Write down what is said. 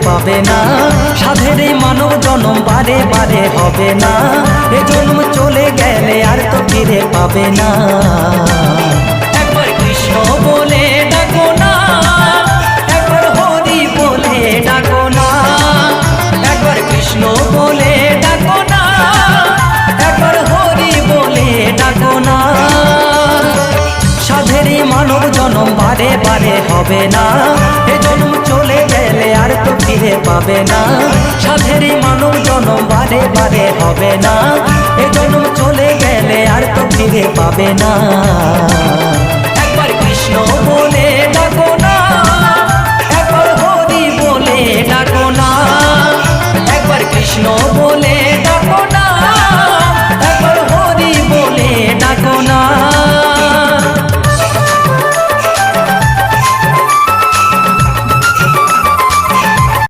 পাবে না। সাধের এই মানব জনম বারে বারে হবে না, এ জন্ম চলে গেলে আর তো ফিরে পাবে না। একবার কৃষ্ণ বলে ডাকো না, একবার হরি বলে ডাকো না, একবার কৃষ্ণ বলে ডাকো না, একবার হরি বলে ডাকো না। সাধের মানব জনম বারে বারে হবে না, এ জন্ম চলে গেলে আর তো ফিরে পাবে না। সাধের মানব জনম বারে বারে হবে না, এ জন্ম চলে গেলে আর তো ফিরে পাবে না। একবার কৃষ্ণ